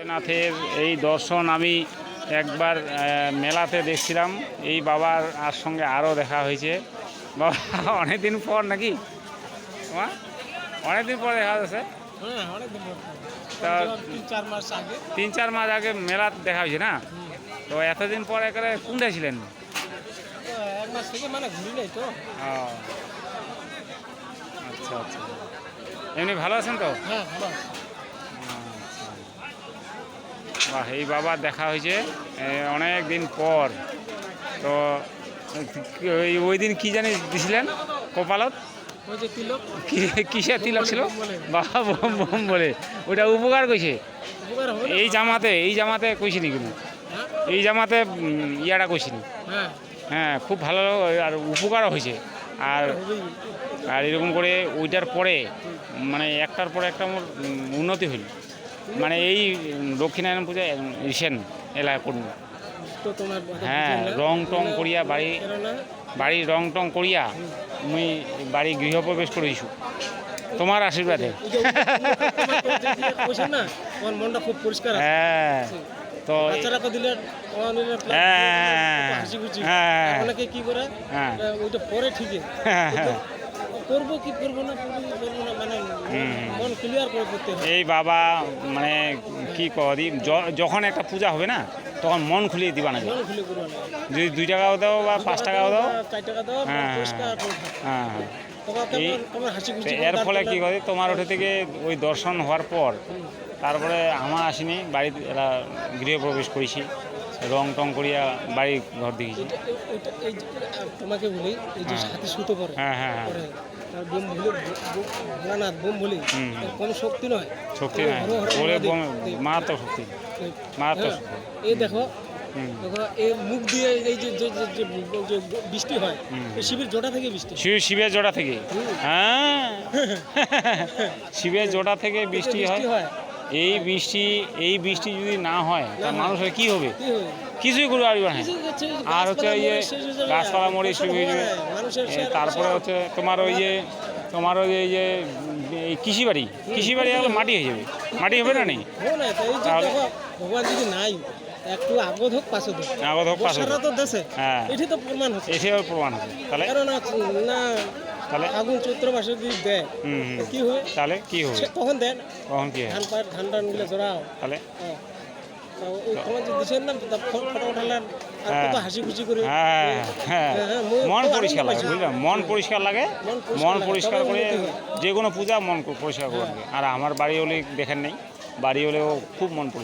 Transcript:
নাথের এই দর্শন আমি একবার মেলাতে দেখছিলাম। এই বাবার আর সঙ্গে আরও দেখা হয়েছে। বাবা অনেকদিন পর নাকি অনেকদিন পর দেখা যাচ্ছে। তা 3-4 মাস আগে মেলা দেখা হয়েছে না? তো এতদিন পর একেবারে কোনটায় ছিলেন? এক মাস থেকে মানে ঘুরি নাই তো। আচ্ছা আচ্ছা, এমনি ভালো আছেন তো? হ্যাঁ ভালো। বাহ, এই বাবা দেখা হয়েছে অনেক দিন পর। তো ওই দিন কি জানি দিছিলেন কপালত? ওই যে তিলক, কিসের তিলক ছিল? বাবা বোম বোম বলে ওটা উপকার কইছে। উপকার হবে না? এই জামাতে কইছিনি কিন্তু, হ্যাঁ এই জামাতে ইয়াটা কইছিনি। হ্যাঁ হ্যাঁ, খুব ভালো আর উপকারও হয়েছে। আর হবেই। আর এরকম করে ওইটার পরে মানে একটার পরে একটা আমার উন্নতি হইল। মানে এই দক্ষিণায়ন পূজায় রিসেন্ট এলাকা করুন। তো তোমার হ্যাঁ, রং টং করিয়া বাড়ি রং টং করিয়া মুই বাড়ি গৃহপ্রবেশ করেছি তোমার আশীর্বাদে। বলছেন না আমার মনটা খুব পরিষ্কার আছে। হ্যাঁ, তো বাচ্চারা তো দিলে হাসি খুশি। হ্যাঁ অনেকে কি করে হ্যাঁ ওইটা পরে ঠিকই হ্যাঁ, করবো কি করবো না মানে মন ক্লিয়ার করে করতে হবে। এই বাবা মানে কি করি, যখন একটা পূজা হবে না তখন মন খুলিয়ে দিবা না। মন খুলে করবো না। যদি 2 টাকাও দাও বা 5 টাকাও দাও, 4 টাকা দাও হ্যাঁ পরিষ্কার করে থাকো। হ্যাঁ হ্যাঁ, তোমার হাসি খুশি এর ফলে কি করে তোমার ওঠে থেকে ওই দর্শন হওয়ার পর তারপরে আমার আসিনি বাড়িতে, এরা গৃহপ্রবেশ করেছি, রং টং করিয়া বাড়ি ঘর দেখেছি। এই যে তোমাকে বলি এই যে হাতে সুতো পরে হ্যাঁ হ্যাঁ হ্যাঁ, বোম ভুলে ভোলানাথ বোম বলি কোনো শক্তি নয়, শক্তি নাই বলে মারাত্মক শক্তি, মারাত্মক শক্তি। এই দেখো দেখো এই মুখ দিয়ে এই যে যে বৃষ্টি হয় এই শিবের জোটা থেকে বৃষ্টি, শিবের জোড়া থেকে, হ্যাঁ শিবের জোড়া থেকে বৃষ্টি হয়। এই বৃষ্টি যদি না হয় তা মানুষের কি হবে? কিছুই করতে পারবে না। আর হচ্ছে এই যে গাছপালা মরে শুরু হয়ে যাবে। তারপরে হচ্ছে তোমার ওই যে এই কৃষি বাড়ি এখন মাটি হয়ে যাবে, মাটি হবে না নেই। তাহলে ভগবান যদি নাই একটু আগত হোক পাশে তো দেশে, হ্যাঁ এটি তো প্রমাণ হচ্ছে, এটাও প্রমাণ হবে। তাহলে না তাহলে আগুন চৈত্র মাসে যদি দেয় কি হবে? তাহলে কি হবে? তখন দেন তখন কি হয়? ধান টান গুলো জড়াও তাহলে ফটো উঠালেন আর কত হাসি খুশি করে। হ্যাঁ হ্যাঁ, মন পরিষ্কার লাগে, বুঝলাম, মন পরিষ্কার লাগে। মন পরিষ্কার করে যে কোনো পূজা মন পরিষ্কার করে লাগে। আর আমার বাড়ি হলে দেখেন নেই, বাড়ি হলেও খুব মন পরিষ্কার।